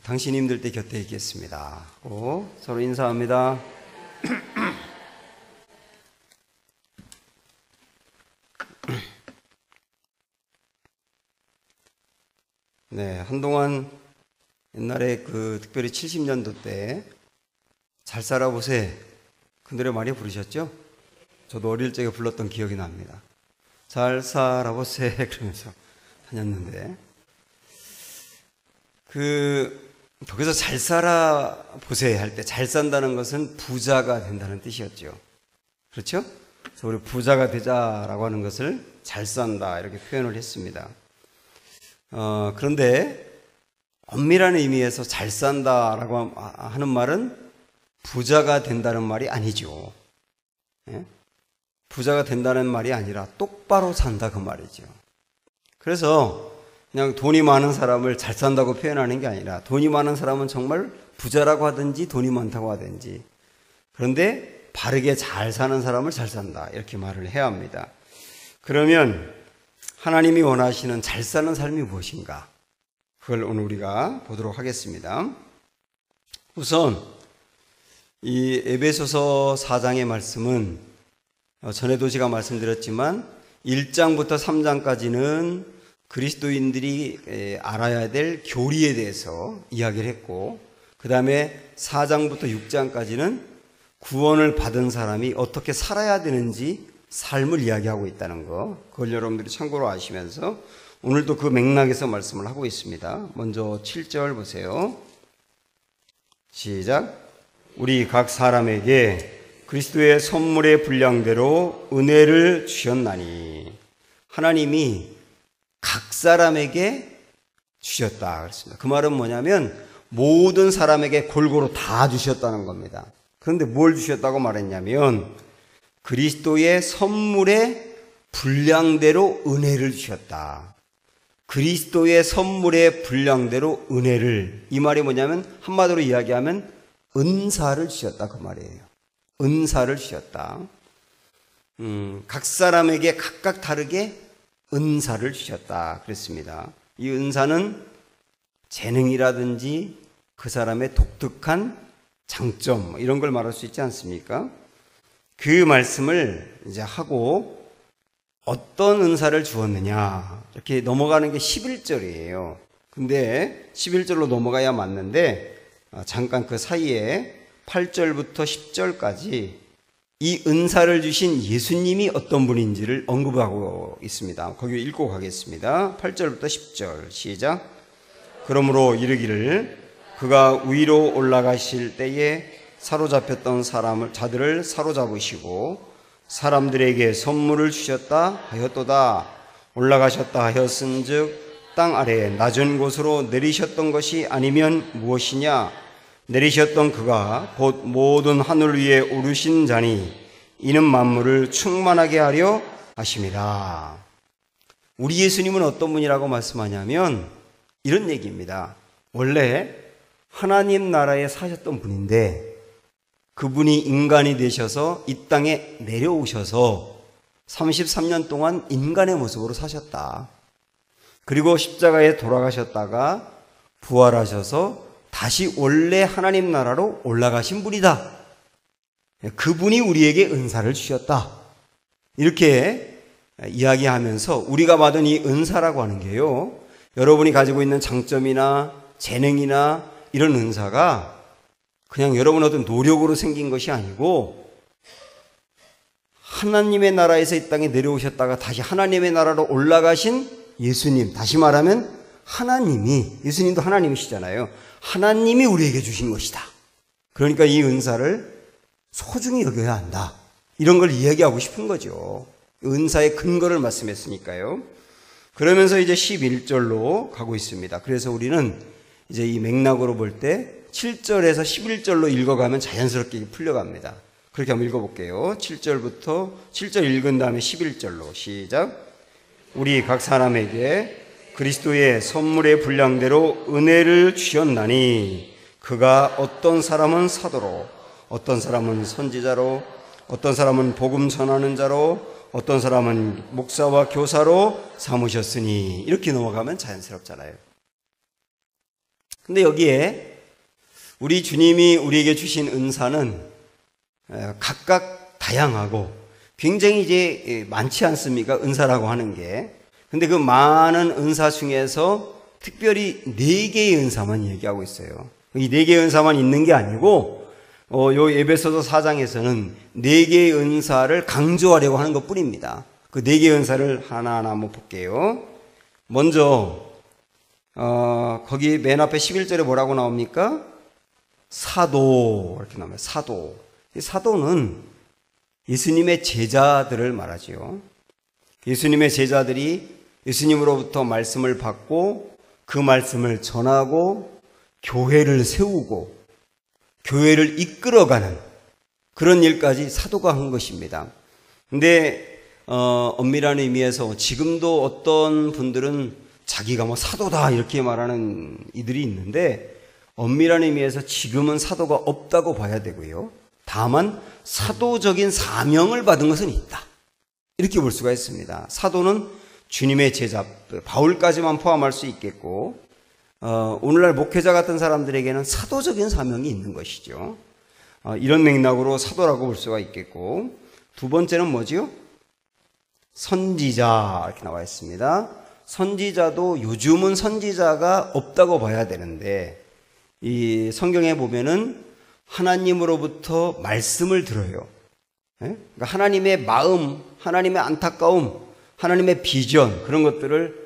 당신이 힘들 때 곁에 있겠습니다. 서로 인사합니다. 네, 한동안 옛날에 특별히 70년도 때 잘 살아보세 그 노래 많이 부르셨죠? 저도 어릴 적에 불렀던 기억이 납니다. 잘 살아보세 그러면서 다녔는데 거기서 잘 살아보세 할 때 잘 산다는 것은 부자가 된다는 뜻이었죠. 그렇죠? 그래서 우리 부자가 되자라고 하는 것을 잘 산다 이렇게 표현을 했습니다. 그런데 엄밀한 의미에서 잘 산다라고 하는 말은 부자가 된다는 말이 아니죠. 예? 부자가 된다는 말이 아니라 똑바로 산다 그 말이죠. 그래서 그냥 돈이 많은 사람을 잘 산다고 표현하는 게 아니라 돈이 많은 사람은 정말 부자라고 하든지 돈이 많다고 하든지 그런데 바르게 잘 사는 사람을 잘 산다 이렇게 말을 해야 합니다. 그러면 하나님이 원하시는 잘 사는 삶이 무엇인가? 그걸 오늘 우리가 보도록 하겠습니다. 우선 이 에베소서 4장의 말씀은 전에도 제가 말씀드렸지만 1장부터 3장까지는 그리스도인들이 알아야 될 교리에 대해서 이야기를 했고 그 다음에 4장부터 6장까지는 구원을 받은 사람이 어떻게 살아야 되는지 삶을 이야기하고 있다는 거 그걸 여러분들이 참고로 아시면서 오늘도 그 맥락에서 말씀을 하고 있습니다. 먼저 7절 보세요. 시작. 우리 각 사람에게 그리스도의 선물의 분량대로 은혜를 주셨나니 하나님이 각 사람에게 주셨다 그랬습니다. 그 말은 뭐냐면 모든 사람에게 골고루 다 주셨다는 겁니다. 그런데 뭘 주셨다고 말했냐면 그리스도의 선물의 분량대로 은혜를 주셨다. 그리스도의 선물의 분량대로 은혜를 이 말이 뭐냐면 한마디로 이야기하면 은사를 주셨다 그 말이에요. 은사를 주셨다. 각 사람에게 각각 다르게 은사를 주셨다 그랬습니다. 이 은사는 재능이라든지 그 사람의 독특한 장점 이런 걸 말할 수 있지 않습니까? 그 말씀을 이제 하고 어떤 은사를 주었느냐 이렇게 넘어가는 게 11절이에요. 근데 11절로 넘어가야 맞는데 잠깐 그 사이에 8절부터 10절까지 이 은사를 주신 예수님이 어떤 분인지를 언급하고 있습니다. 거기 읽고 가겠습니다. 8절부터 10절 시작. 그러므로 이르기를 그가 위로 올라가실 때에 사로잡혔던 자들을 사로잡으시고 사람들에게 선물을 주셨다 하였도다. 올라가셨다 하였은즉 땅 아래 낮은 곳으로 내리셨던 것이 아니면 무엇이냐? 내리셨던 그가 곧 모든 하늘 위에 오르신 자니 이는 만물을 충만하게 하려 하심이라. 우리 예수님은 어떤 분이라고 말씀하냐면 이런 얘기입니다. 원래 하나님 나라에 사셨던 분인데 그분이 인간이 되셔서 이 땅에 내려오셔서 33년 동안 인간의 모습으로 사셨다. 그리고 십자가에 돌아가셨다가 부활하셔서 다시 원래 하나님 나라로 올라가신 분이다. 그분이 우리에게 은사를 주셨다. 이렇게 이야기하면서 우리가 받은 이 은사라고 하는 게요. 여러분이 가지고 있는 장점이나 재능이나 이런 은사가 그냥 여러분의 어떤 노력으로 생긴 것이 아니고 하나님의 나라에서 이 땅에 내려오셨다가 다시 하나님의 나라로 올라가신 예수님, 다시 말하면 예수님도 하나님이시잖아요. 하나님이 우리에게 주신 것이다. 그러니까 이 은사를 소중히 여겨야 한다. 이런 걸 이야기하고 싶은 거죠. 은사의 근거를 말씀했으니까요. 그러면서 이제 11절로 가고 있습니다. 그래서 우리는 이제 이 맥락으로 볼 때 7절에서 11절로 읽어가면 자연스럽게 풀려갑니다. 그렇게 한번 읽어볼게요. 7절 읽은 다음에 11절로 시작. 우리 각 사람에게 그리스도의 선물의 분량대로 은혜를 주셨나니 그가 어떤 사람은 사도로 어떤 사람은 선지자로 어떤 사람은 복음 전하는 자로 어떤 사람은 목사와 교사로 삼으셨으니 이렇게 넘어가면 자연스럽잖아요. 근데 여기에 우리 주님이 우리에게 주신 은사는 각각 다양하고 굉장히 이제 많지 않습니까? 은사라고 하는 게. 근데 그 많은 은사 중에서 특별히 4개의 은사만 얘기하고 있어요. 이 4개의 은사만 있는 게 아니고 요 에베소서 4장에서는 4개의 은사를 강조하려고 하는 것 뿐입니다. 그 4개의 은사를 하나하나 한번 볼게요. 먼저 거기 맨 앞에 11절에 뭐라고 나옵니까? 사도 이렇게 나와요. 사도. 이 사도는 예수님의 제자들을 말하지요. 예수님의 제자들이 예수님으로부터 말씀을 받고 그 말씀을 전하고 교회를 세우고 교회를 이끌어가는 그런 일까지 사도가 한 것입니다. 근데 엄밀한 의미에서 지금도 어떤 분들은 자기가 뭐 사도다 이렇게 말하는 이들이 있는데 엄밀한 의미에서 지금은 사도가 없다고 봐야 되고요. 다만 사도적인 사명을 받은 것은 있다. 이렇게 볼 수가 있습니다. 사도는 주님의 제자, 바울까지만 포함할 수 있겠고 오늘날 목회자 같은 사람들에게는 사도적인 사명이 있는 것이죠. 이런 맥락으로 사도라고 볼 수가 있겠고 두 번째는 뭐지요? 선지자 이렇게 나와 있습니다. 선지자도 요즘은 선지자가 없다고 봐야 되는데 이 성경에 보면은 하나님으로부터 말씀을 들어요. 그러니까 하나님의 마음, 하나님의 안타까움, 하나님의 비전 그런 것들을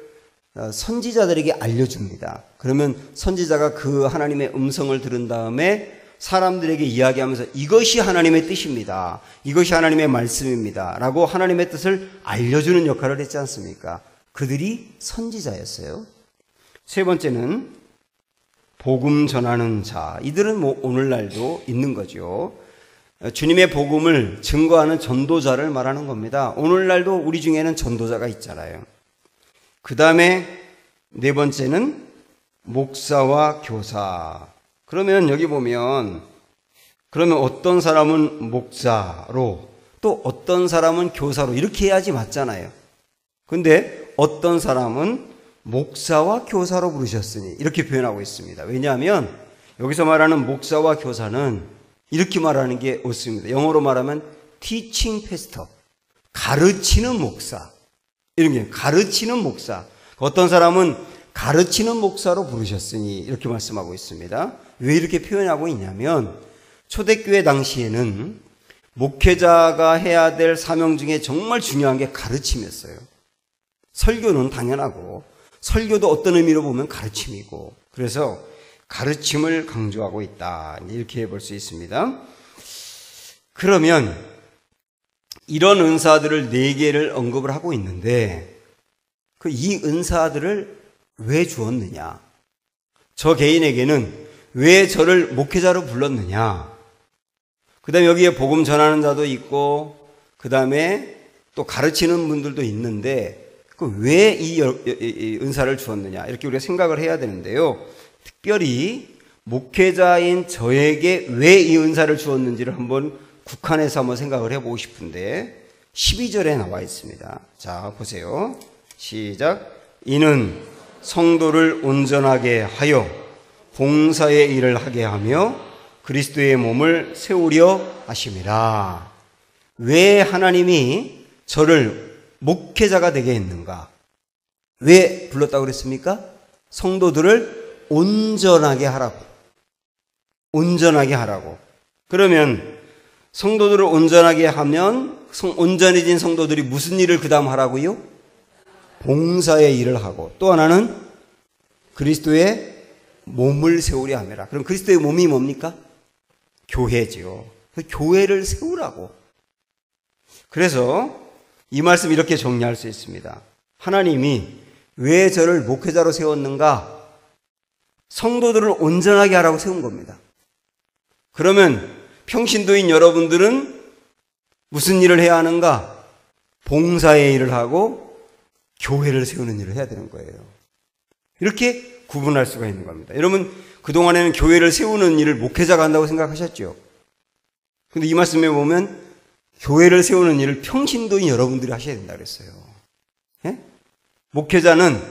선지자들에게 알려줍니다. 그러면 선지자가 그 하나님의 음성을 들은 다음에 사람들에게 이야기하면서 이것이 하나님의 뜻입니다. 이것이 하나님의 말씀입니다. 라고 하나님의 뜻을 알려주는 역할을 했지 않습니까? 그들이 선지자였어요. 세 번째는 복음 전하는 자. 이들은 뭐 오늘날도 있는 거죠. 주님의 복음을 증거하는 전도자를 말하는 겁니다. 오늘날도 우리 중에는 전도자가 있잖아요. 그 다음에 네 번째는 목사와 교사. 그러면 여기 보면 그러면 어떤 사람은 목사로 또 어떤 사람은 교사로 이렇게 해야지 맞잖아요. 근데 어떤 사람은 목사와 교사로 부르셨으니 이렇게 표현하고 있습니다. 왜냐하면 여기서 말하는 목사와 교사는 이렇게 말하는 게 옳습니다. 영어로 말하면 teaching pastor, 가르치는 목사. 이런 게 가르치는 목사. 어떤 사람은 가르치는 목사로 부르셨으니 이렇게 말씀하고 있습니다. 왜 이렇게 표현하고 있냐면 초대교회 당시에는 목회자가 해야 될 사명 중에 정말 중요한 게 가르침이었어요. 설교는 당연하고 설교도 어떤 의미로 보면 가르침이고 그래서 가르침을 강조하고 있다. 이렇게 볼 수 있습니다. 그러면 이런 은사들을 4개를 언급을 하고 있는데 이 은사들을 왜 주었느냐? 저 개인에게는 왜 저를 목회자로 불렀느냐? 그 다음에 여기에 복음 전하는 자도 있고 그 다음에 또 가르치는 분들도 있는데 왜 이 은사를 주었느냐? 이렇게 우리가 생각을 해야 되는데요. 특별히 목회자인 저에게 왜 이 은사를 주었는지를 한번 국한해서 한번 생각을 해보고 싶은데 12절에 나와 있습니다. 자, 보세요. 시작. 이는 성도를 온전하게 하여 봉사의 일을 하게 하며 그리스도의 몸을 세우려 하심이라. 왜 하나님이 저를 목회자가 되게 했는가? 왜 불렀다고 그랬습니까? 성도들을 온전하게 하라고. 온전하게 하라고. 그러면 성도들을 온전하게 하면 온전해진 성도들이 무슨 일을 그 다음 하라고요? 봉사의 일을 하고 또 하나는 그리스도의 몸을 세우려 함이라. 그럼 그리스도의 몸이 뭡니까? 교회지요. 교회를 세우라고. 그래서 이 말씀 이렇게 정리할 수 있습니다. 하나님이 왜 저를 목회자로 세웠는가? 성도들을 온전하게 하라고 세운 겁니다. 그러면 평신도인 여러분들은 무슨 일을 해야 하는가? 봉사의 일을 하고 교회를 세우는 일을 해야 되는 거예요. 이렇게 구분할 수가 있는 겁니다. 여러분 그동안에는 교회를 세우는 일을 목회자가 한다고 생각하셨죠? 근데 이 말씀에 보면 교회를 세우는 일을 평신도인 여러분들이 하셔야 된다 그랬어요. 예? 목회자는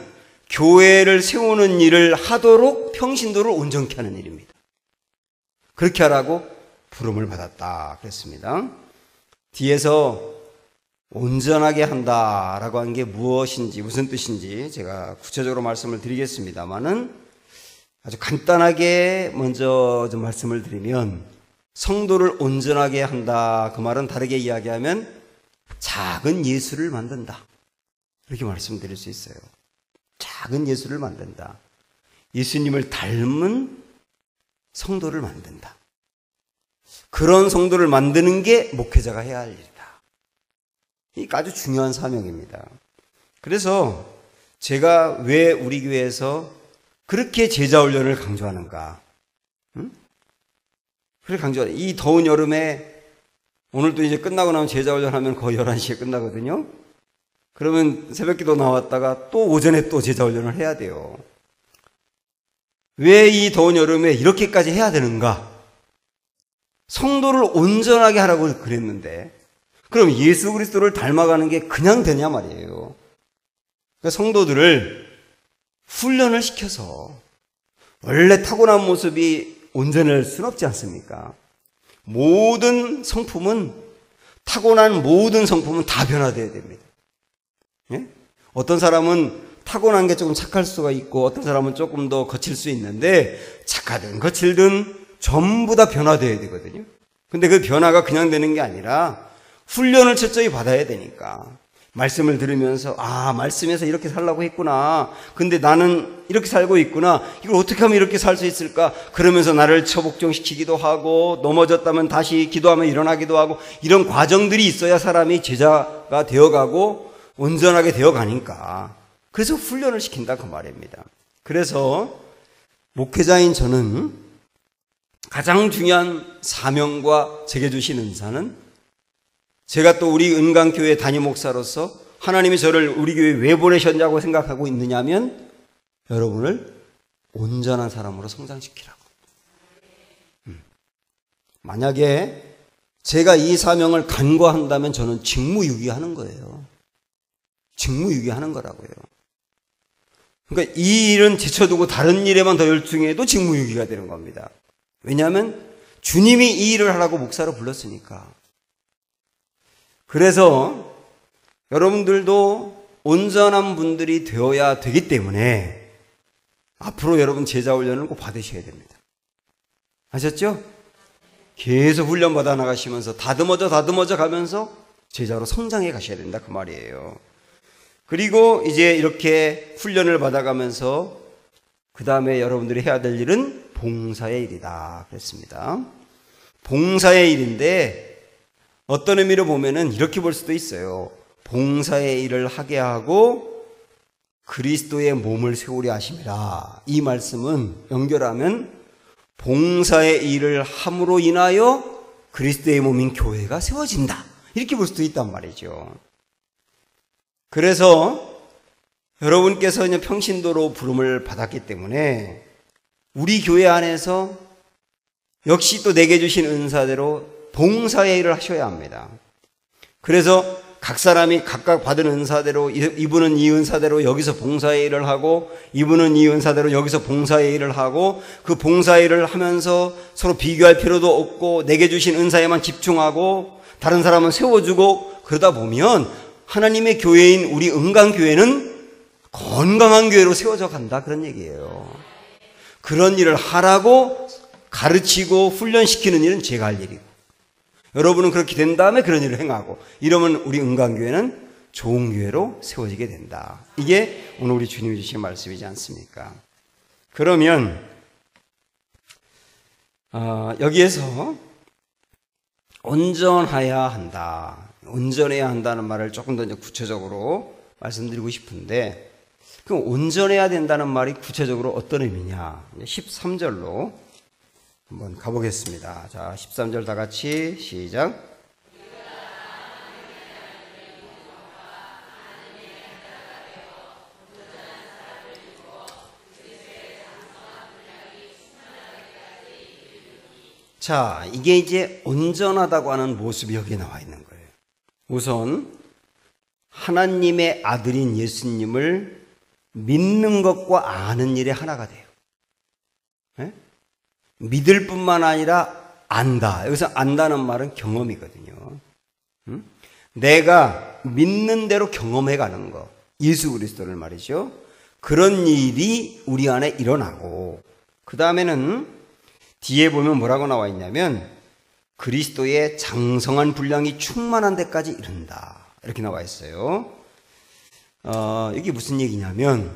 교회를 세우는 일을 하도록 평신도를 온전케 하는 일입니다. 그렇게 하라고 부름을 받았다 그랬습니다. 뒤에서 온전하게 한다라고 한 게 무엇인지 무슨 뜻인지 제가 구체적으로 말씀을 드리겠습니다만은 아주 간단하게 먼저 좀 말씀을 드리면 성도를 온전하게 한다 그 말은 다르게 이야기하면 작은 예수를 만든다 이렇게 말씀드릴 수 있어요. 작은 예수를 만든다. 예수님을 닮은 성도를 만든다. 그런 성도를 만드는 게 목회자가 해야 할 일이다. 이게 아주 중요한 사명입니다. 그래서 제가 왜 우리 교회에서 그렇게 제자 훈련을 강조하는가? 그렇게 강조하는 이 더운 여름에 오늘도 이제 끝나고 나면 제자 훈련하면 거의 11시에 끝나거든요. 그러면 새벽기도 나왔다가 또 오전에 또 제자 훈련을 해야 돼요. 왜 이 더운 여름에 이렇게까지 해야 되는가? 성도를 온전하게 하라고 그랬는데 그럼 예수 그리스도를 닮아가는 게 그냥 되냐 말이에요. 그러니까 성도들을 훈련을 시켜서 원래 타고난 모습이 온전할 수는 없지 않습니까? 모든 성품은 타고난 모든 성품은 다 변화되어야 됩니다. 예? 어떤 사람은 타고난 게 조금 착할 수가 있고 어떤 사람은 조금 더 거칠 수 있는데 착하든 거칠든 전부 다 변화되어야 되거든요. 근데 그 변화가 그냥 되는 게 아니라 훈련을 철저히 받아야 되니까 말씀을 들으면서 말씀에서 이렇게 살라고 했구나. 근데 나는 이렇게 살고 있구나. 이걸 어떻게 하면 이렇게 살 수 있을까? 그러면서 나를 처복종시키기도 하고 넘어졌다면 다시 기도하면 일어나기도 하고 이런 과정들이 있어야 사람이 제자가 되어가고 온전하게 되어가니까 그래서 훈련을 시킨다 그 말입니다. 그래서 목회자인 저는 가장 중요한 사명과 제게 주신 은사는 제가 또 우리 은강교회 담임 목사로서 하나님이 저를 우리 교회에 왜 보내셨냐고 생각하고 있느냐면 여러분을 온전한 사람으로 성장시키라고. 만약에 제가 이 사명을 간과한다면 저는 직무유기하는 거예요. 직무유기하는 거라고요. 그러니까 이 일은 제쳐두고 다른 일에만 더 열중해도 직무유기가 되는 겁니다. 왜냐하면 주님이 이 일을 하라고 목사로 불렀으니까. 그래서 여러분들도 온전한 분들이 되어야 되기 때문에 앞으로 여러분 제자 훈련을 꼭 받으셔야 됩니다. 아셨죠? 계속 훈련 받아 나가시면서 다듬어져 가면서 제자로 성장해 가셔야 된다 그 말이에요. 그리고 이제 이렇게 훈련을 받아가면서 그 다음에 여러분들이 해야 될 일은 봉사의 일이다 그랬습니다. 봉사의 일인데 어떤 의미로 보면은 이렇게 볼 수도 있어요. 봉사의 일을 하게 하고 그리스도의 몸을 세우려 하심이라. 이 말씀은 연결하면 봉사의 일을 함으로 인하여 그리스도의 몸인 교회가 세워진다. 이렇게 볼 수도 있단 말이죠. 그래서 여러분께서 이제 평신도로 부름을 받았기 때문에 우리 교회 안에서 역시 또 내게 주신 은사대로 봉사의 일을 하셔야 합니다. 그래서 각 사람이 각각 받은 은사대로 이분은 이 은사대로 여기서 봉사의 일을 하고 이분은 이 은사대로 여기서 봉사의 일을 하고 그 봉사의 일을 하면서 서로 비교할 필요도 없고 내게 주신 은사에만 집중하고 다른 사람은 세워주고 그러다 보면 하나님의 교회인 우리 은강교회는 건강한 교회로 세워져 간다 그런 얘기예요. 그런 일을 하라고 가르치고 훈련시키는 일은 제가 할 일이고 여러분은 그렇게 된 다음에 그런 일을 행하고 이러면 우리 은강교회는 좋은 교회로 세워지게 된다. 이게 오늘 우리 주님이 주신 말씀이지 않습니까? 그러면 여기에서 온전해야 한다. 온전해야 한다는 말을 조금 더 이제 구체적으로 말씀드리고 싶은데 그럼 온전해야 된다는 말이 구체적으로 어떤 의미냐? 13절로 한번 가보겠습니다. 자, 13절 다 같이 시작. 자, 이게 이제 온전하다고 하는 모습이 여기에 나와 있는 거예요. 우선 하나님의 아들인 예수님을 믿는 것과 아는 일의 하나가 돼요. 예? 믿을 뿐만 아니라 안다. 여기서 안다는 말은 경험이거든요. 내가 믿는 대로 경험해 가는 거. 예수 그리스도를 말이죠. 그런 일이 우리 안에 일어나고, 그 다음에는 뒤에 보면 뭐라고 나와 있냐면 그리스도의 장성한 분량이 충만한 데까지 이른다. 이렇게 나와 있어요. 이게 무슨 얘기냐면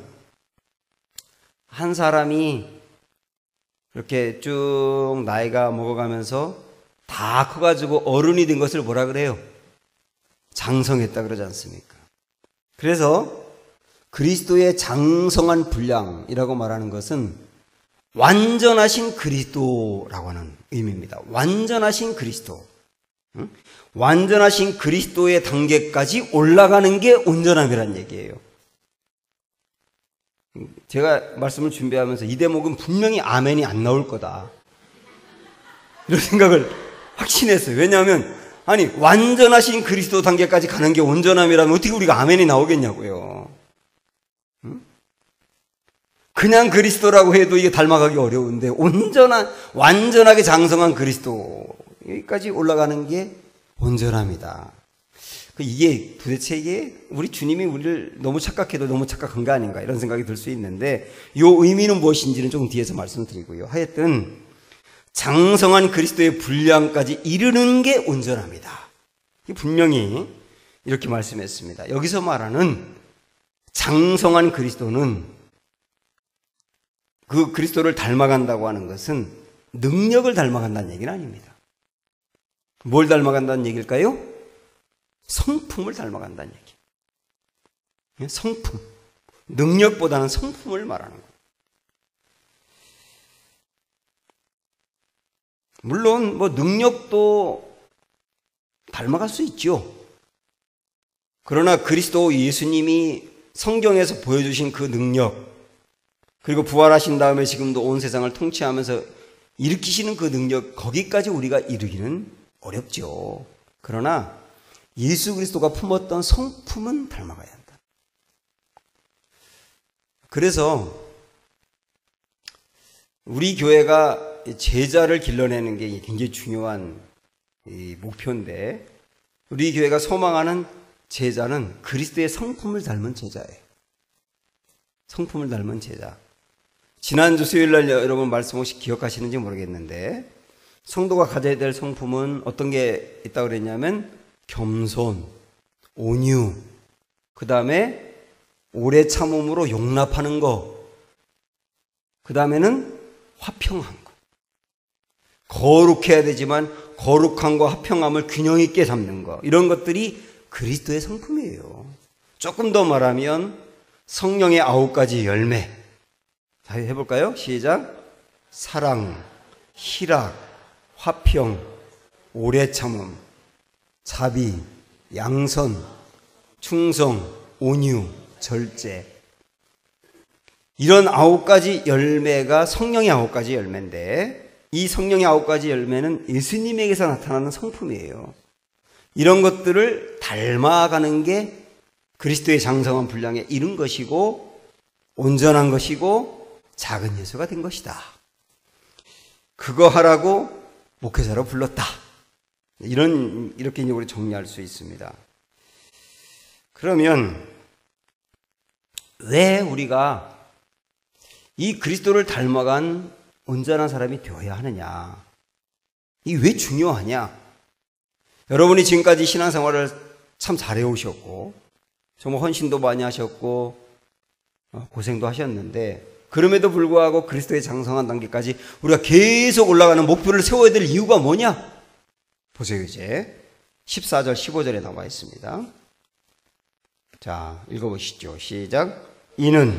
한 사람이 이렇게 쭉 나이가 먹어가면서 다 커가지고 어른이 된 것을 뭐라 그래요? 장성했다 그러지 않습니까? 그래서 그리스도의 장성한 분량이라고 말하는 것은 완전하신 그리스도라고 하는 의미입니다. 완전하신 그리스도. 완전하신 그리스도의 단계까지 올라가는 게 온전함이란 얘기예요. 제가 말씀을 준비하면서 이 대목은 분명히 아멘이 안 나올 거다, 이런 생각을 확신했어요. 왜냐하면 아니 완전하신 그리스도 단계까지 가는 게 온전함이라면 어떻게 우리가 아멘이 나오겠냐고요. 그냥 그리스도라고 해도 이게 닮아가기 어려운데 완전하게 장성한 그리스도까지 올라가는 게 온전함이다. 이게 도대체 우리 주님이 우리를 너무 착각해도 너무 착각한 거 아닌가, 이런 생각이 들 수 있는데 이 의미는 무엇인지는 조금 뒤에서 말씀드리고요. 하여튼 장성한 그리스도의 분량까지 이르는 게 온전합니다. 분명히 이렇게 말씀했습니다. 여기서 말하는 장성한 그리스도는, 그 그리스도를 닮아간다고 하는 것은 능력을 닮아간다는 얘기는 아닙니다. 뭘 닮아간다는 얘기일까요? 성품을 닮아간다는 얘기. 성품. 능력보다는 성품을 말하는 거예요. 물론 능력도 닮아갈 수 있죠. 그러나 그리스도 예수님이 성경에서 보여주신 그 능력, 그리고 부활하신 다음에 지금도 온 세상을 통치하면서 일으키시는 그 능력, 거기까지 우리가 이르기는 어렵죠. 그러나 예수 그리스도가 품었던 성품은 닮아가야 한다. 그래서 우리 교회가 제자를 길러내는 게 굉장히 중요한 목표인데, 우리 교회가 소망하는 제자는 그리스도의 성품을 닮은 제자예요. 성품을 닮은 제자. 지난주 수요일날 여러분 말씀 혹시 기억하시는지 모르겠는데, 성도가 가져야 될 성품은 어떤 게 있다고 그랬냐면 겸손, 온유, 그 다음에 오래 참음으로 용납하는 거, 그 다음에는 화평한 거. 거룩해야 되지만 거룩함과 화평함을 균형 있게 잡는 거, 이런 것들이 그리스도의 성품이에요. 조금 더 말하면 성령의 9가지 열매. 자, 해볼까요? 시작. 사랑, 희락, 화평, 오래 참음, 자비, 양선, 충성, 온유, 절제. 이런 9가지 열매가 성령의 9가지 열매인데, 이 성령의 9가지 열매는 예수님에게서 나타나는 성품이에요. 이런 것들을 닮아가는 게 그리스도의 장성한 분량에 이른 것이고, 온전한 것이고, 작은 예수가 된 것이다. 그거 하라고 목회자로 불렀다. 이렇게 이제 우리 정리할 수 있습니다. 그러면 왜 우리가 이 그리스도를 닮아간 온전한 사람이 되어야 하느냐? 이게 왜 중요하냐? 여러분이 지금까지 신앙생활을 참 잘해오셨고 정말 헌신도 많이 하셨고 고생도 하셨는데, 그럼에도 불구하고 그리스도의 장성한 단계까지 우리가 계속 올라가는 목표를 세워야 될 이유가 뭐냐? 보세요. 이제 14절 15절에 나와 있습니다. 자, 읽어보시죠. 시작. 이는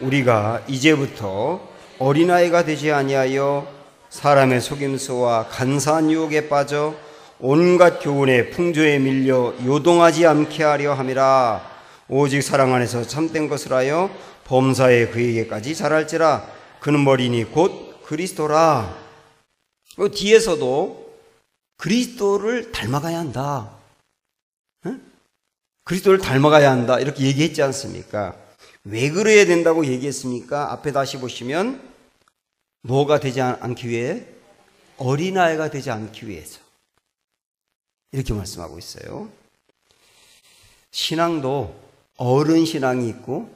우리가 이제부터 어린아이가 되지 아니하여 사람의 속임수와 간사한 유혹에 빠져 온갖 교훈의 풍조에 밀려 요동하지 않게 하려 함이라. 오직 사랑 안에서 참된 것을 하여 범사에 그에게까지 자랄지라. 그는 머리니 곧 그리스도라. 뒤에서도 그리스도를 닮아가야 한다. 그리스도를 닮아가야 한다. 이렇게 얘기했지 않습니까? 왜 그래야 된다고 얘기했습니까? 앞에 다시 보시면 뭐가 되지 않기 위해? 어린아이가 되지 않기 위해서. 이렇게 말씀하고 있어요. 신앙도 어른 신앙이 있고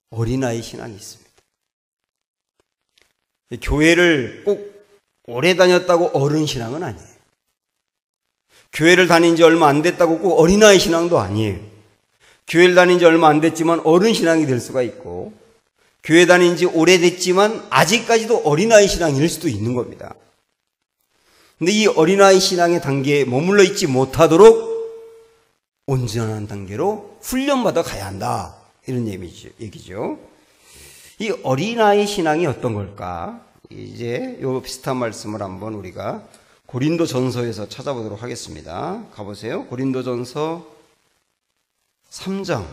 어린아이 신앙이 있습니다. 교회를 꼭 오래 다녔다고 어른 신앙은 아니에요. 교회를 다닌 지 얼마 안 됐다고 꼭 어린아이 신앙도 아니에요. 교회를 다닌 지 얼마 안 됐지만 어른 신앙이 될 수가 있고, 교회 다닌 지 오래됐지만 아직까지도 어린아이 신앙일 수도 있는 겁니다. 근데 이 어린아이 신앙의 단계에 머물러 있지 못하도록 온전한 단계로 훈련받아 가야 한다. 이런 얘기죠. 이 어린아이 신앙이 어떤 걸까? 이제 요 비슷한 말씀을 한번 우리가 고린도전서에서 찾아보도록 하겠습니다. 가보세요. 고린도전서 3장.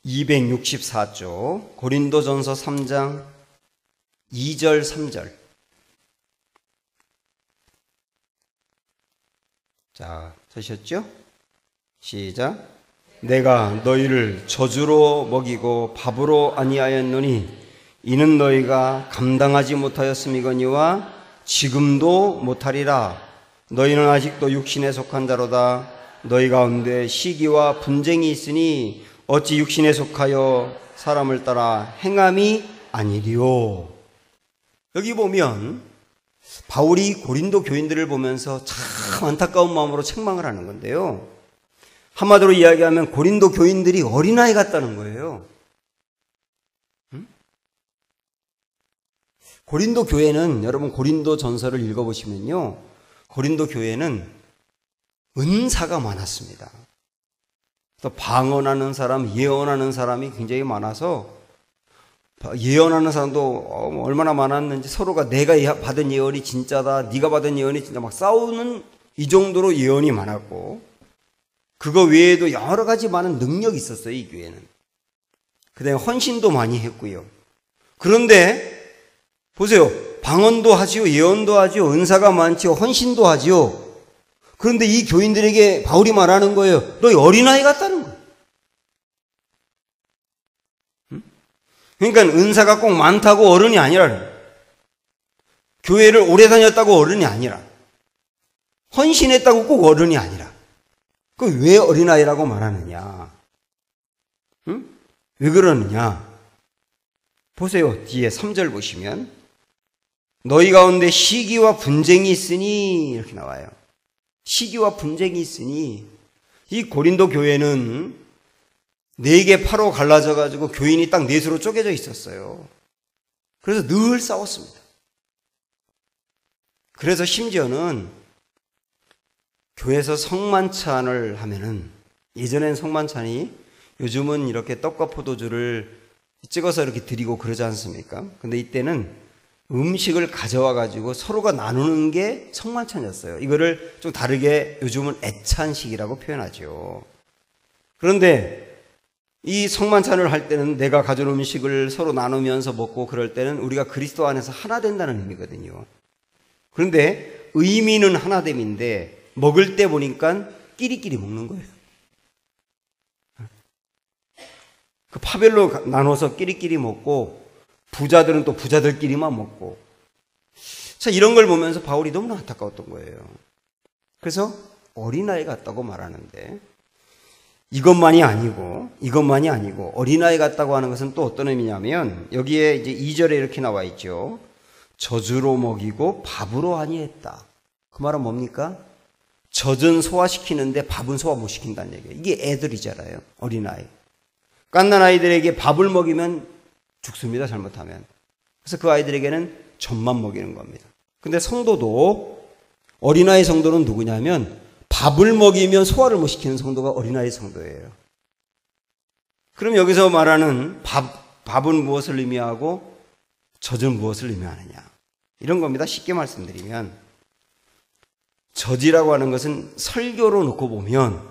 264쪽. 고린도전서 3장 2절 3절. 자, 되셨죠? 시작. 내가 너희를 저주로 먹이고 밥으로 아니하였노니 이는 너희가 감당하지 못하였음이거니와 지금도 못하리라. 너희는 아직도 육신에 속한 자로다. 너희 가운데 시기와 분쟁이 있으니 어찌 육신에 속하여 사람을 따라 행함이 아니리요. 여기 보면 바울이 고린도 교인들을 보면서 참 안타까운 마음으로 책망을 하는 건데요. 한마디로 이야기하면 고린도 교인들이 어린아이 같다는 거예요. 고린도 교회는, 여러분 고린도 전서를 읽어보시면요, 고린도 교회는 은사가 많았습니다. 또 방언하는 사람, 예언하는 사람이 굉장히 많아서, 예언하는 사람도 얼마나 많았는지 서로가 내가 받은 예언이 진짜다, 네가 받은 예언이 진짜, 막 싸우는 이 정도로 예언이 많았고, 그거 외에도 여러 가지 많은 능력이 있었어요, 이 교회는. 그 다음에 헌신도 많이 했고요. 그런데 보세요. 방언도 하지요, 예언도 하지요, 은사가 많지요, 헌신도 하지요. 그런데 이 교인들에게 바울이 말하는 거예요. 너희 어린아이 같다는 거예요. 그러니까 은사가 꼭 많다고 어른이 아니라, 교회를 오래 다녔다고 어른이 아니라, 헌신했다고 꼭 어른이 아니라, 그 왜 어린아이라고 말하느냐? 왜 그러느냐? 보세요. 뒤에 3절 보시면 너희 가운데 시기와 분쟁이 있으니 이렇게 나와요. 시기와 분쟁이 있으니, 이 고린도 교회는 4개 파로 갈라져 가지고 교인이 딱 넷으로 쪼개져 있었어요. 그래서 늘 싸웠습니다. 그래서 심지어는 교회에서 성만찬을 하면은, 예전엔 성만찬이, 요즘은 이렇게 떡과 포도주를 찍어서 이렇게 드리고 그러지 않습니까? 근데 이때는 음식을 가져와 가지고 서로가 나누는 게 성만찬이었어요. 이거를 좀 다르게 요즘은 애찬식이라고 표현하죠. 그런데 이 성만찬을 할 때는 내가 가져온 음식을 서로 나누면서 먹고 그럴 때는 우리가 그리스도 안에서 하나 된다는 의미거든요. 그런데 의미는 하나됨인데 먹을 때 보니까 끼리끼리 먹는 거예요. 그 파별로 나눠서 끼리끼리 먹고, 부자들은 또 부자들끼리만 먹고. 자, 이런 걸 보면서 바울이 너무나 안타까웠던 거예요. 그래서 어린아이 같다고 말하는데, 이것만이 아니고 어린아이 같다고 하는 것은 또 어떤 의미냐면, 여기에 이제 2절에 이렇게 나와 있죠. 저주로 먹이고 밥으로 아니했다. 그 말은 뭡니까? 젖은 소화시키는데 밥은 소화 못 시킨다는 얘기예요. 이게 애들이잖아요. 어린아이. 갓난 아이들에게 밥을 먹이면 죽습니다, 잘못하면. 그래서 그 아이들에게는 젖만 먹이는 겁니다. 근데 성도도, 어린아이 성도는 누구냐면 밥을 먹이면 소화를 못 시키는 성도가 어린아이 성도예요. 그럼 여기서 말하는 밥은 무엇을 의미하고 젖은 무엇을 의미하느냐, 이런 겁니다. 쉽게 말씀드리면, 젖이라고 하는 것은 설교로 놓고 보면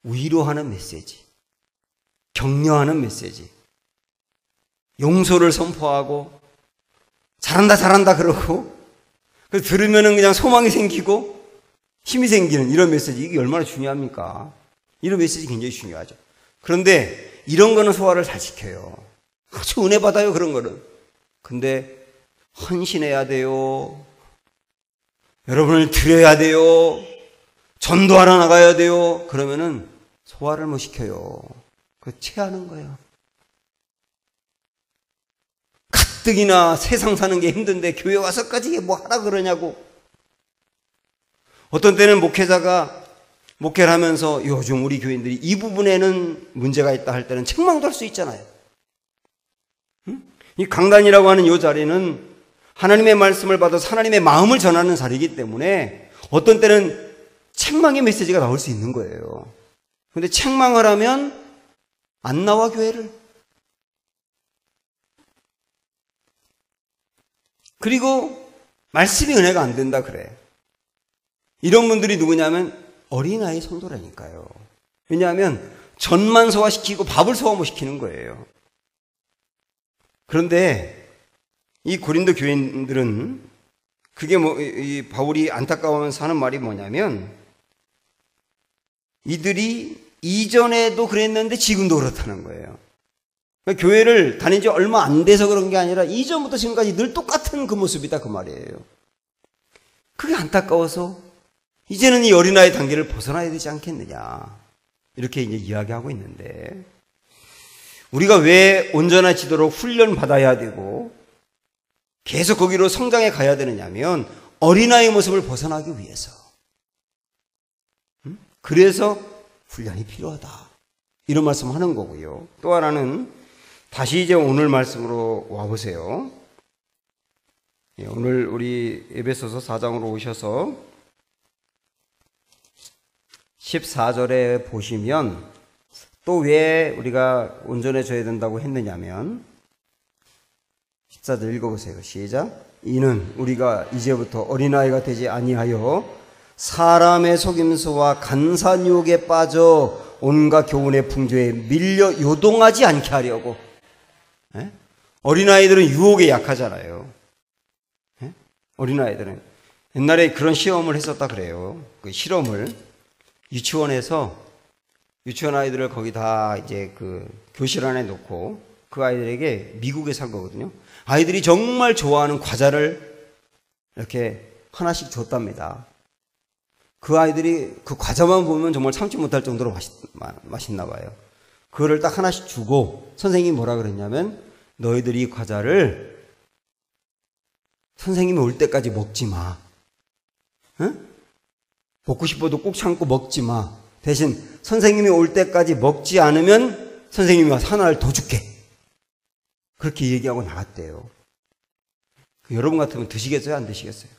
위로하는 메시지, 격려하는 메시지, 용서를 선포하고 잘한다 잘한다 그러고, 그래서 들으면은 그냥 소망이 생기고 힘이 생기는 이런 메시지, 이게 얼마나 중요합니까? 이런 메시지 굉장히 중요하죠. 그런데 이런 거는 소화를 잘 시켜요. 아주 은혜 받아요, 그런 거는. 근데 헌신해야 돼요. 여러분을 드려야 돼요. 전도하러 나가야 돼요. 그러면은 소화를 못 시켜요. 그 체하는 거예요. 가뜩이나 세상 사는 게 힘든데 교회 와서까지 뭐 하라 그러냐고. 어떤 때는 목회자가 목회를 하면서 요즘 우리 교인들이 이 부분에는 문제가 있다 할 때는 책망도 할 수 있잖아요. 이 강단이라고 하는 이 자리는 하나님의 말씀을 받아서 하나님의 마음을 전하는 자리이기 때문에 어떤 때는 책망의 메시지가 나올 수 있는 거예요. 그런데 책망을 하면 안 나와 교회를. 그리고 말씀이 은혜가 안 된다 그래. 이런 분들이 누구냐면 어린아이 성도라니까요. 왜냐하면 전만 소화시키고 밥을 소화 못 시키는 거예요. 그런데 이 고린도 교인들은 그게 이 바울이 안타까워하면서 하는 말이 뭐냐면 이들이 이전에도 그랬는데 지금도 그렇다는 거예요. 그러니까 교회를 다닌 지 얼마 안 돼서 그런 게 아니라 이전부터 지금까지 늘 똑같은 그 모습이다 그 말이에요. 그게 안타까워서 이제는 이 어린아이 단계를 벗어나야 되지 않겠느냐 이렇게 이제 이야기하고 있는데 우리가 왜 온전해지도록 훈련 받아야 되고 계속 거기로 성장해 가야 되느냐면 어린아이의 모습을 벗어나기 위해서. 그래서 훈련이 필요하다. 이런 말씀 하는 거고요. 또 하나는 다시 이제 오늘 말씀으로 와보세요. 오늘 우리 에베소서 4장으로 오셔서 14절에 보시면 또 왜 우리가 온전해져야 된다고 했느냐면 14절 읽어보세요. 시작. 이는 우리가 이제부터 어린아이가 되지 아니하여 사람의 속임수와 간사한 유혹에 빠져 온갖 교훈의 풍조에 밀려 요동하지 않게 하려고. 에? 어린아이들은 유혹에 약하잖아요. 에? 어린아이들은 옛날에 그런 시험을 했었다 그래요. 그 실험을 유치원에서 유치원 아이들을 거기 다 이제 그 교실 안에 놓고 그 아이들에게 미국에 산 거거든요. 아이들이 정말 좋아하는 과자를 이렇게 하나씩 줬답니다. 그 아이들이 그 과자만 보면 정말 참지 못할 정도로 맛있나 봐요. 그거를 딱 하나씩 주고 선생님이 뭐라 그랬냐면 너희들이 이 과자를 선생님이 올 때까지 먹지 마. 응? 먹고 싶어도 꼭 참고 먹지 마. 대신 선생님이 올 때까지 먹지 않으면 선생님이 와서 하나를 더 줄게. 그렇게 얘기하고 나갔대요. 여러분 같으면 드시겠어요? 안 드시겠어요?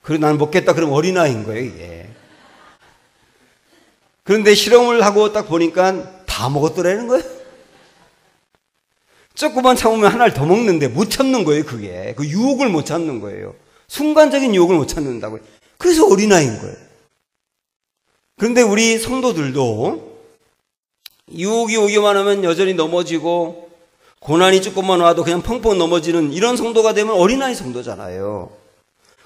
그리고 나는 먹겠다 그러면 어린아이인 거예요, 이게. 그런데 실험을 하고 딱 보니까 다 먹었더라는 거예요. 조금만 참으면 하나를 더 먹는데 못 참는 거예요, 그게. 그 유혹을 못 참는 거예요. 순간적인 유혹을 못 참는다고요. 그래서 어린아이인 거예요. 그런데 우리 성도들도 유혹이 오기만 하면 여전히 넘어지고 고난이 조금만 와도 그냥 펑펑 넘어지는 이런 성도가 되면 어린아이 성도잖아요.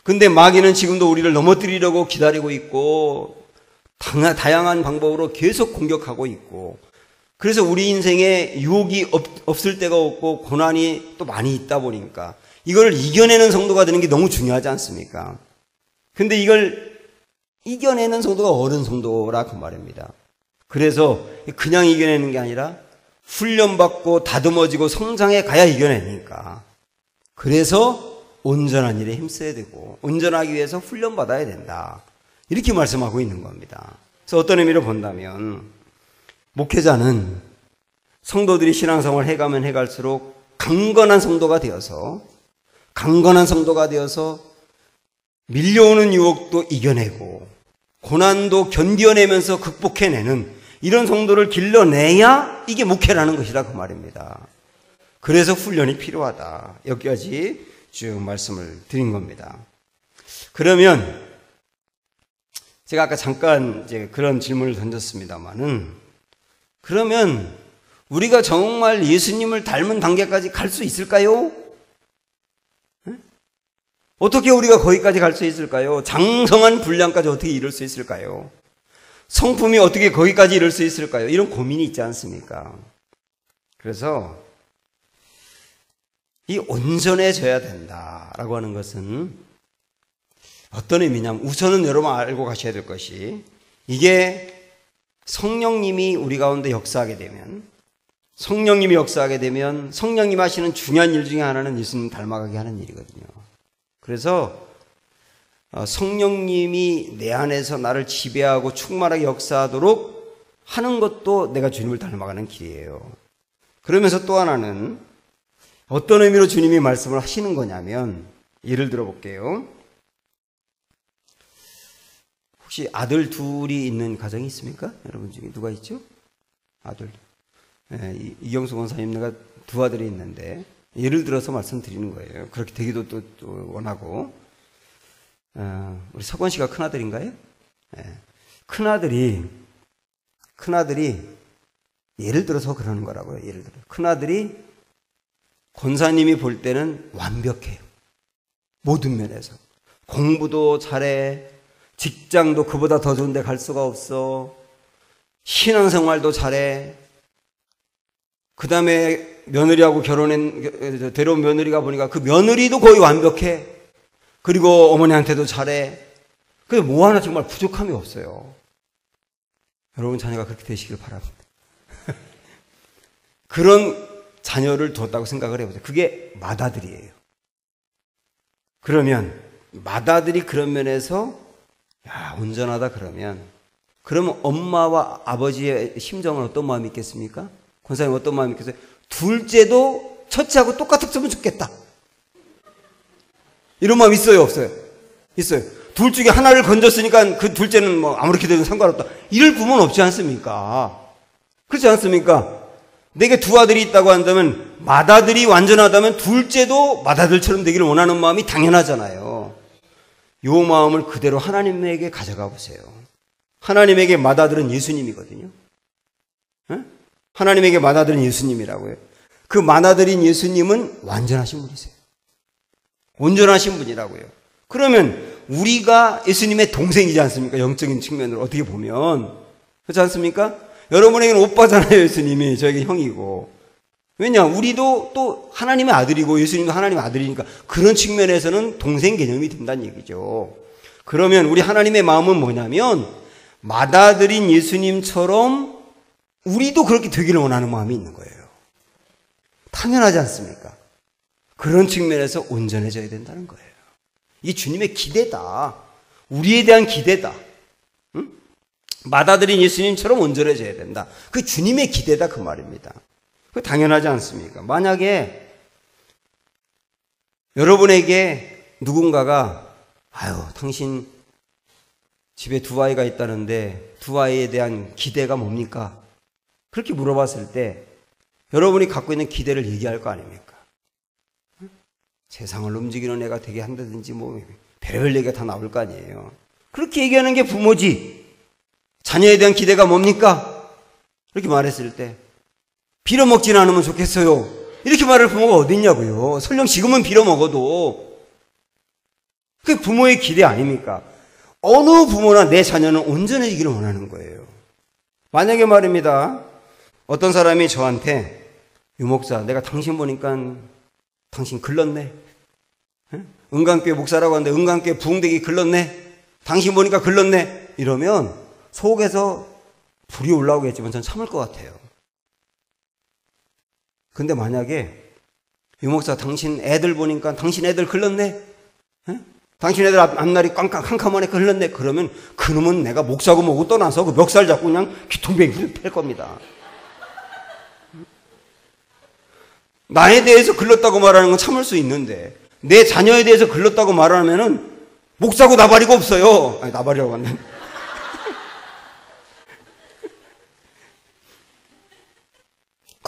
근데 마귀는 지금도 우리를 넘어뜨리려고 기다리고 있고 다양한 방법으로 계속 공격하고 있고 그래서 우리 인생에 유혹이 없을 때가 없고 고난이 또 많이 있다 보니까 이걸 이겨내는 성도가 되는 게 너무 중요하지 않습니까? 근데 이걸 이겨내는 성도가 어른 성도라 그 말입니다. 그래서 그냥 이겨내는 게 아니라 훈련받고 다듬어지고 성장해 가야 이겨내니까. 그래서 온전한 일에 힘써야 되고 온전하기 위해서 훈련받아야 된다. 이렇게 말씀하고 있는 겁니다. 그래서 어떤 의미로 본다면 목회자는 성도들이 신앙생활을 해가면 해갈수록 강건한 성도가 되어서 밀려오는 유혹도 이겨내고 고난도 견뎌내면서 극복해내는 이런 성도를 길러내야 이게 목회라는 것이라 그 말입니다. 그래서 훈련이 필요하다. 여기까지 쭉 말씀을 드린 겁니다. 그러면 제가 아까 잠깐 이제 그런 질문을 던졌습니다만은 그러면 우리가 정말 예수님을 닮은 단계까지 갈 수 있을까요? 어떻게 우리가 거기까지 갈 수 있을까요? 장성한 분량까지 어떻게 이룰 수 있을까요? 성품이 어떻게 거기까지 이룰 수 있을까요? 이런 고민이 있지 않습니까? 그래서 이 온전해져야 된다라고 하는 것은 어떤 의미냐면, 우선은 여러분 알고 가셔야 될 것이, 이게 성령님이 우리 가운데 역사하게 되면, 성령님이 역사하게 되면 성령님 하시는 중요한 일 중에 하나는 예수님 닮아가게 하는 일이거든요. 그래서 성령님이 내 안에서 나를 지배하고 충만하게 역사하도록 하는 것도 내가 주님을 닮아가는 길이에요. 그러면서 또 하나는 어떤 의미로 주님이 말씀을 하시는 거냐면, 예를 들어 볼게요. 혹시 아들 둘이 있는 가정이 있습니까? 여러분 중에 누가 있죠? 아들. 네, 이경수 권사님, 내가 두 아들이 있는데 예를 들어서 말씀드리는 거예요. 그렇게 되기도 또 원하고. 우리 석원 씨가 큰아들인가요? 네. 큰아들이 예를 들어서 그러는 거라고요. 예를 들어 큰아들이 권사님이 볼 때는 완벽해요. 모든 면에서. 공부도 잘해. 직장도 그보다 더 좋은 데 갈 수가 없어. 신앙생활도 잘해. 그 다음에 며느리하고 데려온 며느리가 보니까 그 며느리도 거의 완벽해. 그리고 어머니한테도 잘해. 근데 뭐 하나 정말 부족함이 없어요. 여러분 자녀가 그렇게 되시길 바랍니다. 그런 자녀를 뒀다고 생각을 해보세요. 그게 맏아들이에요. 그러면 맏아들이 그런 면에서 온전하다 그러면 엄마와 아버지의 심정은 어떤 마음이 있겠습니까? 권사님 어떤 마음이 있겠어요? 둘째도 첫째하고 똑같았으면 좋겠다. 이런 마음 있어요, 없어요? 있어요. 둘 중에 하나를 건졌으니까 그 둘째는 뭐 아무렇게 되든 상관없다. 이럴 부모는 없지 않습니까? 그렇지 않습니까? 내게 두 아들이 있다고 한다면 맏아들이 완전하다면 둘째도 맏아들처럼 되기를 원하는 마음이 당연하잖아요. 이 마음을 그대로 하나님에게 가져가 보세요. 하나님에게 맏아들은 예수님이거든요. 하나님에게 맏아들은 예수님이라고요. 그 맏아들인 예수님은 완전하신 분이세요. 온전하신 분이라고요. 그러면 우리가 예수님의 동생이지 않습니까? 영적인 측면으로 어떻게 보면. 그렇지 않습니까? 여러분에게는 오빠잖아요. 예수님이 저에게 형이고. 왜냐? 우리도 또 하나님의 아들이고 예수님도 하나님의 아들이니까 그런 측면에서는 동생 개념이 된다는 얘기죠. 그러면 우리 하나님의 마음은 뭐냐면 맏아들인 예수님처럼 우리도 그렇게 되기를 원하는 마음이 있는 거예요. 당연하지 않습니까? 그런 측면에서 온전해져야 된다는 거예요. 이게 주님의 기대다. 우리에 대한 기대다. 응? 맏아들인 예수님처럼 온전해져야 된다. 그 주님의 기대다 그 말입니다. 그 당연하지 않습니까? 만약에 여러분에게 누군가가 당신 집에 두 아이가 있다는데 두 아이에 대한 기대가 뭡니까? 그렇게 물어봤을 때 여러분이 갖고 있는 기대를 얘기할 거 아닙니까? 세상을 움직이는 애가 되게 한다든지 뭐 별별 얘기가 다 나올 거 아니에요. 그렇게 얘기하는 게 부모지. 자녀에 대한 기대가 뭡니까? 이렇게 말했을 때 빌어먹지는 않으면 좋겠어요. 이렇게 말할 부모가 어디 있냐고요. 설령 지금은 빌어먹어도 그게 부모의 기대 아닙니까? 어느 부모나 내 자녀는 온전해지기를 원하는 거예요. 만약에 말입니다. 어떤 사람이 저한테 유목사 내가 당신 보니까 당신 글렀네. 은강교회 목사라고 하는데 은강교회 부흥되기 글렀네. 당신 보니까 글렀네. 이러면 속에서 불이 올라오겠지만 전 참을 것 같아요. 근데 만약에 유목사 당신 애들 보니까 당신 애들 글렀네. 당신 애들 앞날이 캄캄하네 글렀네. 그러면 그놈은 내가 목사고 뭐고 떠나서 그 멱살 잡고 그냥 귀퉁뱅이를 팰 겁니다. 나에 대해서 글렀다고 말하는 건 참을 수 있는데 내 자녀에 대해서 글렀다고 말하면은 목사고 나발이고 없어요. 아니 나발이라고 하네.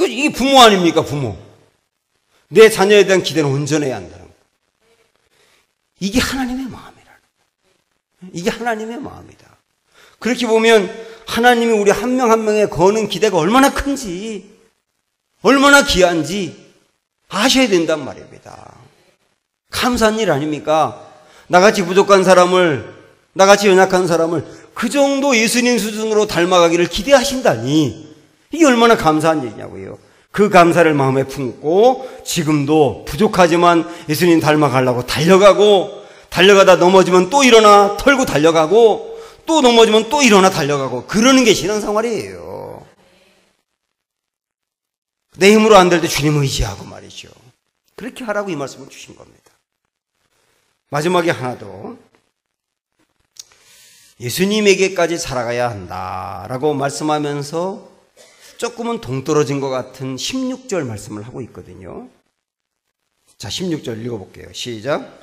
이게 부모 아닙니까? 부모. 내 자녀에 대한 기대는 온전해야 한다는 거. 이게 하나님의 마음이라는 거예요. 이게 하나님의 마음이다. 그렇게 보면 하나님이 우리 한 명 한 명에 거는 기대가 얼마나 큰지 얼마나 귀한지 아셔야 된단 말입니다. 감사한 일 아닙니까? 나같이 부족한 사람을, 나같이 연약한 사람을 그 정도 예수님 수준으로 닮아가기를 기대하신다니 이게 얼마나 감사한 얘기냐고요. 그 감사를 마음에 품고 지금도 부족하지만 예수님 닮아가려고 달려가다 넘어지면 또 일어나 털고 달려가고 또 넘어지면 또 일어나 달려가고 그러는 게 신앙생활이에요. 내 힘으로 안 될 때 주님 의지하고 말이죠. 그렇게 하라고 이 말씀을 주신 겁니다. 마지막에 하나 더, 예수님에게까지 살아가야 한다라고 말씀하면서 조금은 동떨어진 것 같은 16절 말씀을 하고 있거든요. 자, 16절 읽어볼게요. 시작.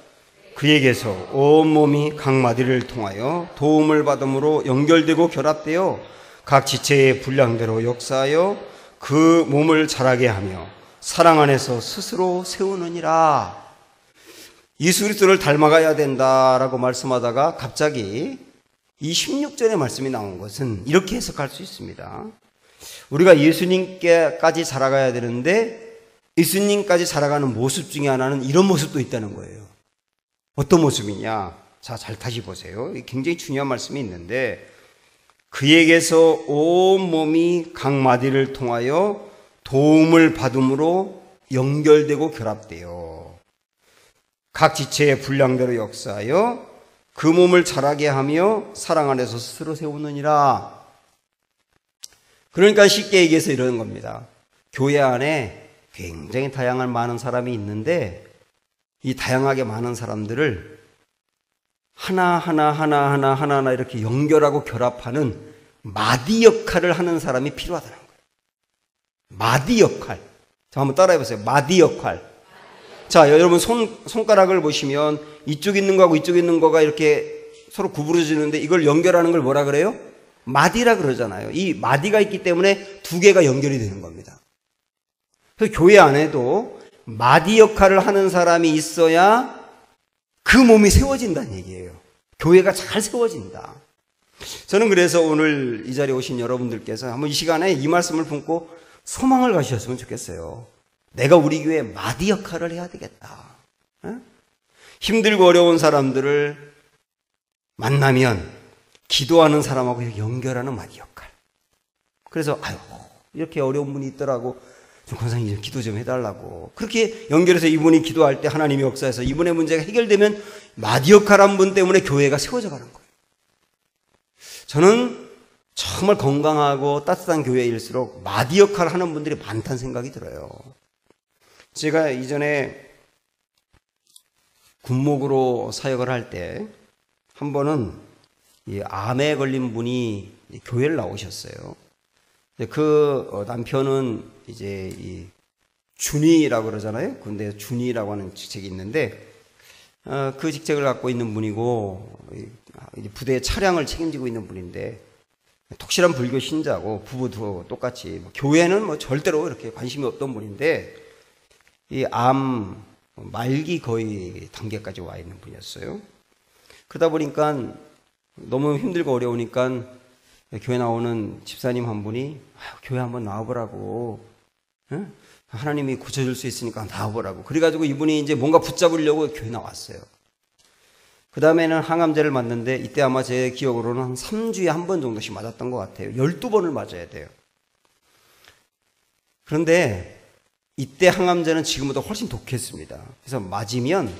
그에게서 온몸이 각 마디를 통하여 도움을 받음으로 연결되고 결합되어 각 지체의 분량대로 역사하여 그 몸을 자라게 하며 사랑 안에서 스스로 세우느니라. 예수 그리스도를 닮아가야 된다라고 말씀하다가 갑자기 이 16절의 말씀이 나온 것은 이렇게 해석할 수 있습니다. 우리가 예수님께까지 자라가야 되는데 예수님까지 자라가는 모습 중에 하나는 이런 모습도 있다는 거예요. 어떤 모습이냐? 자, 잘 다시 보세요. 굉장히 중요한 말씀이 있는데 그에게서 온 몸이 각 마디를 통하여 도움을 받음으로 연결되고 결합돼요. 각 지체의 분량대로 역사하여 그 몸을 자라게 하며 사랑 안에서 스스로 세우느니라. 그러니까 쉽게 얘기해서 이러는 겁니다. 교회 안에 굉장히 다양한 많은 사람이 있는데 이 다양하게 많은 사람들을 하나하나 이렇게 연결하고 결합하는 마디 역할을 하는 사람이 필요하다는 거예요. 마디 역할. 자, 한번 따라해 보세요. 마디 역할. 자, 여러분 손가락을 보시면 이쪽 있는 거하고 이쪽 있는 거가 이렇게 서로 구부러지는데 이걸 연결하는 걸 뭐라 그래요? 마디라 그러잖아요. 이 마디가 있기 때문에 두 개가 연결이 되는 겁니다. 그래서 교회 안에도 마디 역할을 하는 사람이 있어야 그 몸이 세워진다는 얘기예요. 교회가 잘 세워진다. 저는 그래서 오늘 이 자리에 오신 여러분들께서 한번 이 시간에 이 말씀을 품고 소망을 가지셨으면 좋겠어요. 내가 우리 교회에 마디 역할을 해야 되겠다. 힘들고 어려운 사람들을 만나면 기도하는 사람하고 연결하는 마디 역할. 그래서 아유 이렇게 어려운 분이 있더라고. 좀 권사님 기도 좀 해달라고. 그렇게 연결해서 이분이 기도할 때 하나님이 역사해서 이분의 문제가 해결되면 마디 역할한 분 때문에 교회가 세워져 가는 거예요. 저는 정말 건강하고 따뜻한 교회일수록 마디 역할을 하는 분들이 많다는 생각이 들어요. 제가 이전에 군목으로 사역을 할 때 한 번은 이 암에 걸린 분이 교회를 나오셨어요. 그 남편은 이제 이 준이라고 그러잖아요. 근데 준이라고 하는 직책이 있는데 그 직책을 갖고 있는 분이고 부대의 차량을 책임지고 있는 분인데 독실한 불교 신자고 부부도 똑같이 교회는 뭐 절대로 이렇게 관심이 없던 분인데 이 암 말기 거의 단계까지 와 있는 분이었어요. 그러다 보니까 너무 힘들고 어려우니까 교회 나오는 집사님 한 분이 교회 한번 나와보라고, 응? 하나님이 고쳐줄 수 있으니까 나와보라고. 그래가지고 이분이 이제 뭔가 붙잡으려고 교회 나왔어요. 그 다음에는 항암제를 맞는데 이때 아마 제 기억으로는 한 3주에 한 번 정도씩 맞았던 것 같아요. 12번을 맞아야 돼요. 그런데 이때 항암제는 지금보다 훨씬 독했습니다. 그래서 맞으면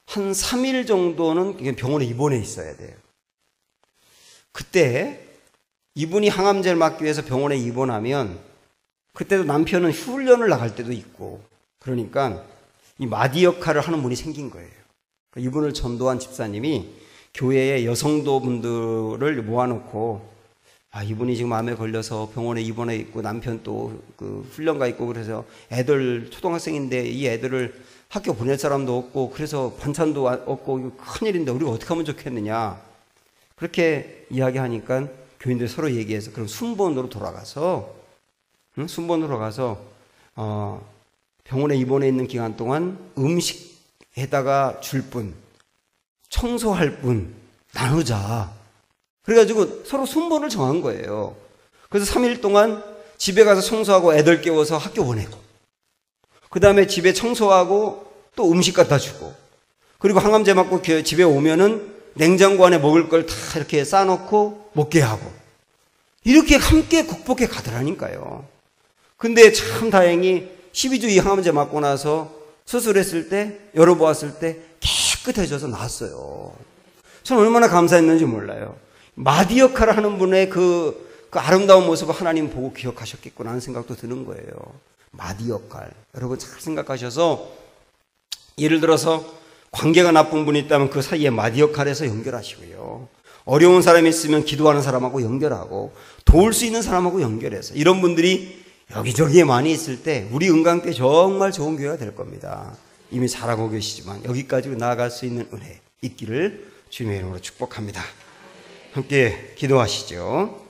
한 3일 정도는 병원에 입원해 있어야 돼요. 그때 이분이 항암제를 맞기 위해서 병원에 입원하면 그때도 남편은 훈련을 나갈 때도 있고 그러니까 이 마디 역할을 하는 분이 생긴 거예요. 이분을 전도한 집사님이 교회의 여성도 분들을 모아놓고 이분이 지금 암에 걸려서 병원에 입원해 있고 남편 또 그 훈련 가 있고 그래서 애들 초등학생인데 이 애들을 학교 보낼 사람도 없고 그래서 반찬도 없고 큰일인데 우리가 어떻게 하면 좋겠느냐 그렇게 이야기하니까 교인들 서로 얘기해서 그럼 순번으로 돌아가서 순번으로 가서 병원에 입원해 있는 기간 동안 음식에다가 줄 분, 청소할 분 나누자. 그래가지고 서로 순번을 정한 거예요. 그래서 3일 동안 집에 가서 청소하고 애들 깨워서 학교 보내고 그 다음에 집에 청소하고 또 음식 갖다 주고, 그리고 항암제 맞고 집에 오면은 냉장고 안에 먹을 걸 다 이렇게 싸놓고 먹게 하고, 이렇게 함께 극복해 가더라니까요. 근데 참 다행히 12주 이 항암제 맞고 나서 수술했을 때, 열어보았을 때 깨끗해져서 나았어요. 저는 얼마나 감사했는지 몰라요. 마디 역할을 하는 분의 그 아름다운 모습을 하나님 보고 기억하셨겠구나 하는 생각도 드는 거예요. 마디 역할. 여러분 잘 생각하셔서, 예를 들어서 관계가 나쁜 분이 있다면 그 사이에 마디 역할에서 연결하시고요. 어려운 사람이 있으면 기도하는 사람하고 연결하고, 도울 수 있는 사람하고 연결해서, 이런 분들이 여기저기에 많이 있을 때 우리 은강 때 정말 좋은 교회가 될 겁니다. 이미 잘하고 계시지만 여기까지 나아갈 수 있는 은혜 있기를 주님의 이름으로 축복합니다. 함께 기도하시죠.